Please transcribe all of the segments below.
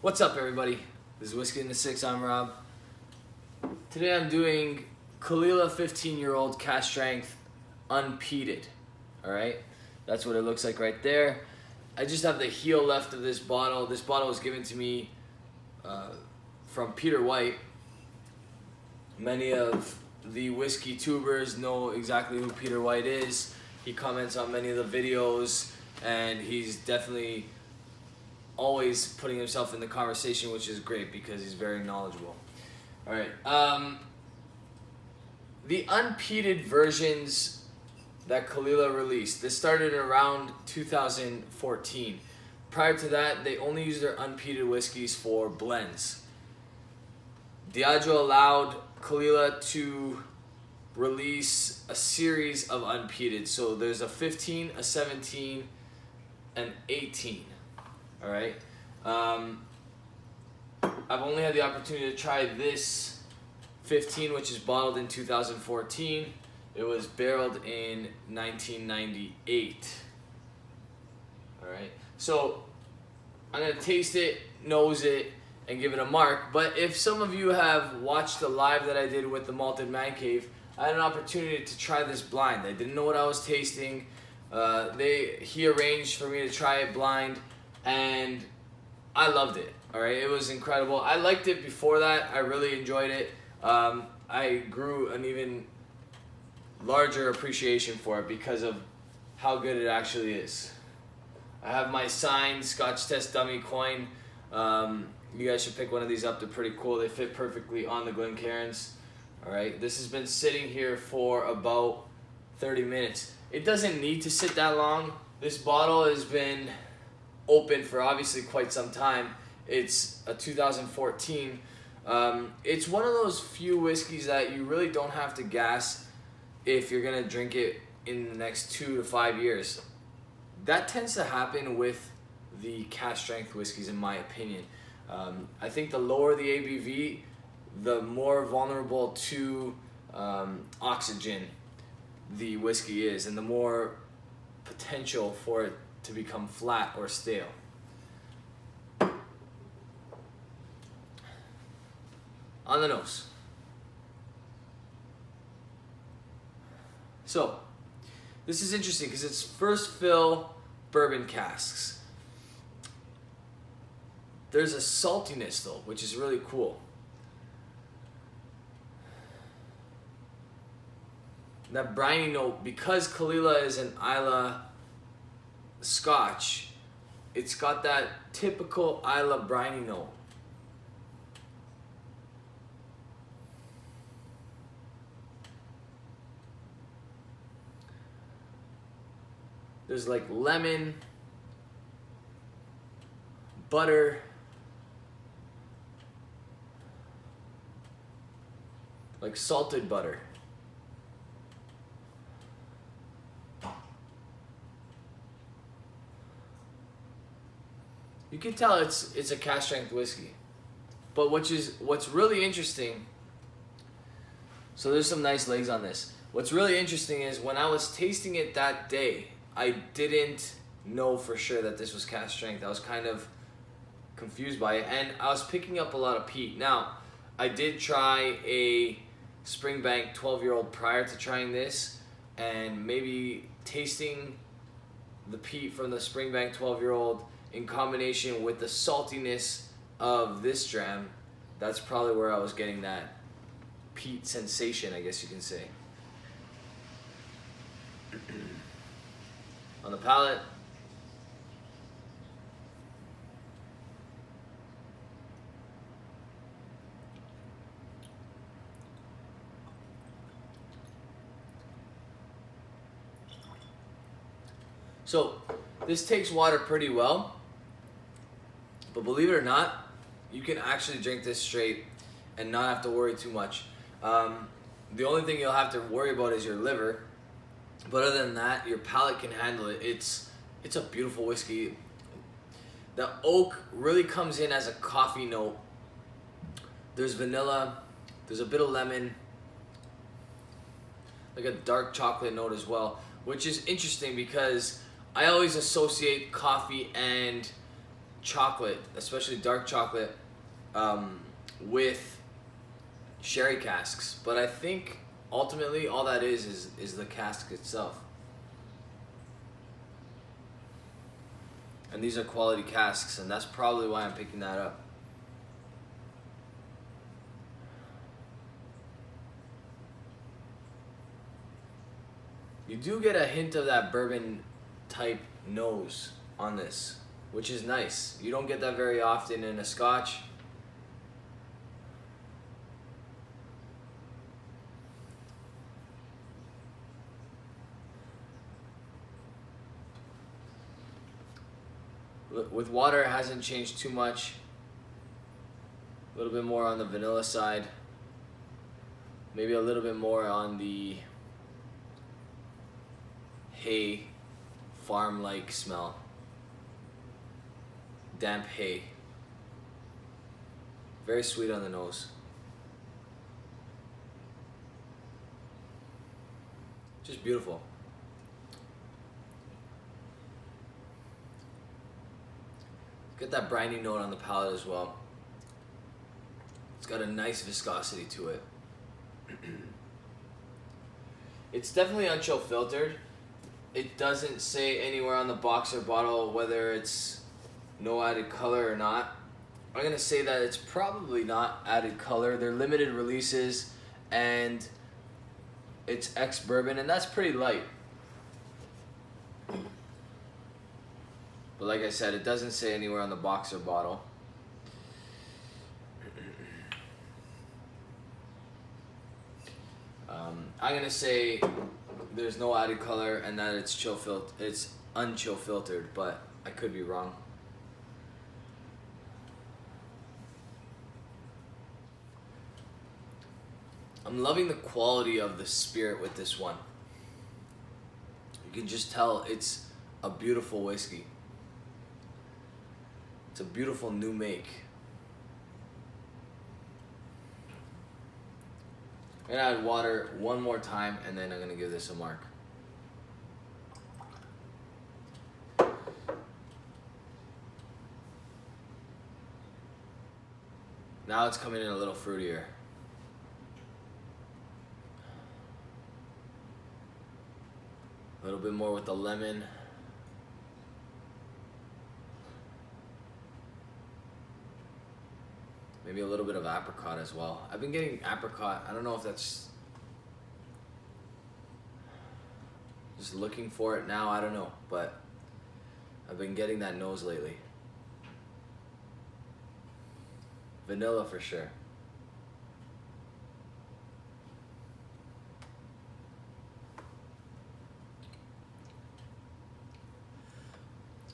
What's up, everybody? This is Whisky in the Six. I'm Rob. Today I'm doing Caol Ila 15-year-old cask strength unpeated. Alright, that's what it looks like right there. I just have the heel left of this bottle. This bottle was given to me from Peter White. Many of the whiskey tubers know exactly who Peter White is. He comments on many of the videos, and he's definitely always putting himself in the conversation, which is great because he's very knowledgeable. All right, the unpeated versions that Caol Ila released, this started around 2014. Prior to that, they only used their unpeated whiskeys for blends. Diageo allowed Caol Ila to release a series of unpeated. So there's a 15, a 17, and 18. All right. I've only had the opportunity to try this 15, which is bottled in 2014. It was barreled in 1998. All right. So I'm gonna taste it, nose it, and give it a mark. But if some of you have watched the live that I did with the Malted Man Cave, I had an opportunity to try this blind. I didn't know what I was tasting. He arranged for me to try it blind, and I loved it. All right, it was incredible. I liked it before that. I really enjoyed it. I grew an even larger appreciation for it because of how good it actually is. I have my signed Scotch Test dummy coin. You guys should pick one of these up. They're pretty cool. They fit perfectly on the Glencairns. All right, this has been sitting here for about 30 minutes. It doesn't need to sit that long. This bottle has been open for obviously quite some time. It's a 2014. It's one of those few whiskeys that you really don't have to gas if you're gonna drink it in the next 2 to 5 years. That tends to happen with the cask strength whiskeys, in my opinion. I think the lower the ABV, the more vulnerable to oxygen the whiskey is, and the more potential for it to become flat or stale. On the nose. So, this is interesting because it's first fill bourbon casks. There's a saltiness though, which is really cool. That briny note, because Caol Ila is an Islay Scotch, it's got that typical Islay briny note. There's like lemon, butter, like salted butter. You can tell it's a cask strength whiskey. But what's really interesting, so there's some nice legs on this. What's really interesting is when I was tasting it that day, I didn't know for sure that this was cask strength. I was kind of confused by it, and I was picking up a lot of peat. Now, I did try a Springbank 12-year-old prior to trying this, and maybe tasting the peat from the Springbank 12-year-old in combination with the saltiness of this dram, that's probably where I was getting that peat sensation, I guess you can say. On the palate, so this takes water pretty well, but believe it or not, you can actually drink this straight and not have to worry too much. The only thing you'll have to worry about is your liver, but other than that, your palate can handle it. It's a beautiful whiskey. The oak really comes in as a coffee note. There's vanilla, there's a bit of lemon, like a dark chocolate note as well, which is interesting because I always associate coffee and chocolate, especially dark chocolate, with sherry casks. But I think ultimately all that is the cask itself. And these are quality casks, and that's probably why I'm picking that up. You do get a hint of that bourbon type nose on this, which is nice. You don't get that very often in a Scotch. With water, it hasn't changed too much. A little bit more on the vanilla side. Maybe a little bit more on the hay, farm-like smell. Damp hay. Very sweet on the nose. Just beautiful. Get that briny note on the palate as well. It's got a nice viscosity to it. It's definitely unchill filtered. It doesn't say anywhere on the box or bottle whether it's no added color or not. I'm gonna say that it's probably not added color. They're limited releases, and it's ex-bourbon, and that's pretty light. But like I said, it doesn't say anywhere on the box or bottle. I'm gonna say there's no added color and that it's it's unchill filtered, but I could be wrong. I'm loving the quality of the spirit with this one. You can just tell it's a beautiful whiskey. It's a beautiful new make. I'm gonna add water one more time, and then I'm gonna give this a mark. Now it's coming in a little fruitier. A little bit more with the lemon. Maybe a little bit of apricot as well. I've been getting apricot. I don't know if that's just looking for it now. I don't know, but I've been getting that nose lately. Vanilla for sure.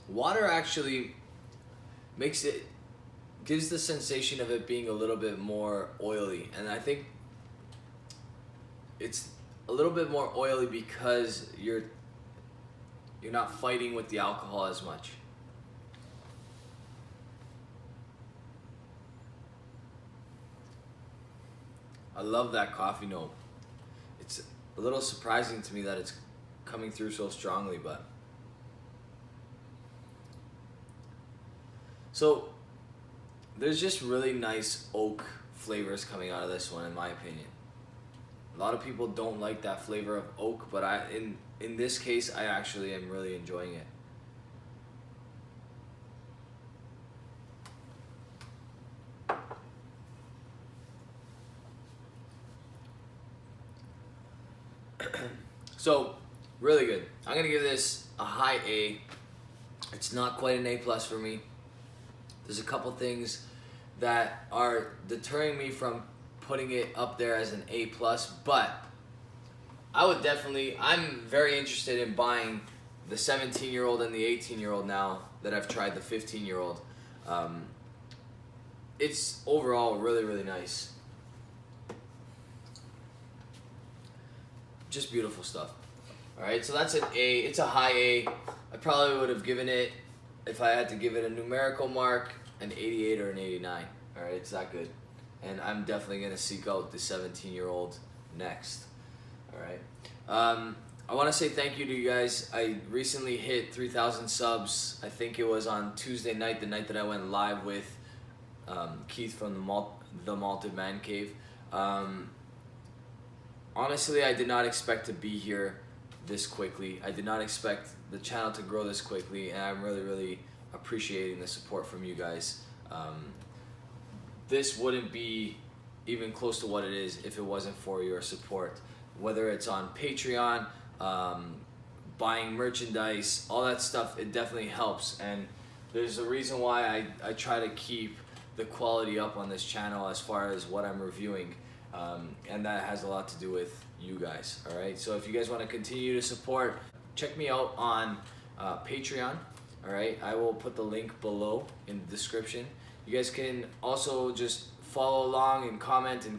Water actually gives the sensation of it being a little bit more oily, and I think it's a little bit more oily because you're not fighting with the alcohol as much. I love that coffee note. It's a little surprising to me that it's coming through so strongly, but so there's just really nice oak flavors coming out of this one, in my opinion. A lot of people don't like that flavor of oak, but in this case, I actually am really enjoying it. So, really good. I'm gonna give this a high A. It's not quite an A+ for me. There's a couple things that are deterring me from putting it up there as an A+, but I'm very interested in buying the 17-year-old and the 18-year-old now that I've tried the 15-year-old. It's overall really, really nice. Just beautiful stuff. Alright, so that's an A. It's a high A. I probably would have given it, if I had to give it a numerical mark, an 88 or an 89. Alright, it's that good. And I'm definitely going to seek out the 17-year-old next. Alright. I want to say thank you to you guys. I recently hit 3,000 subs. I think it was on Tuesday night, the night that I went live with Keith from the Malted Man Cave. Honestly, I did not expect to be here this quickly. I did not expect the channel to grow this quickly, and I'm really appreciating the support from you guys. This wouldn't be even close to what it is if it wasn't for your support. Whether it's on Patreon, buying merchandise, all that stuff, it definitely helps. And there's a reason why I try to keep the quality up on this channel as far as what I'm reviewing. And that has a lot to do with you guys, all right? So if you guys want to continue to support, check me out on Patreon, all right? I will put the link below in the description. You guys can also just follow along and comment and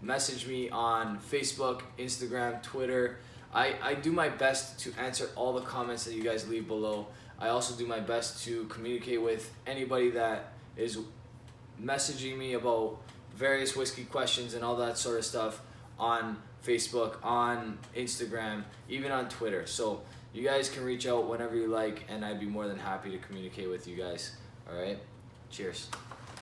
message me on Facebook, Instagram, Twitter. I do my best to answer all the comments that you guys leave below. I also do my best to communicate with anybody that is messaging me about various whiskey questions and all that sort of stuff on Facebook, on Instagram, even on Twitter. So you guys can reach out whenever you like, and I'd be more than happy to communicate with you guys. All right? Cheers.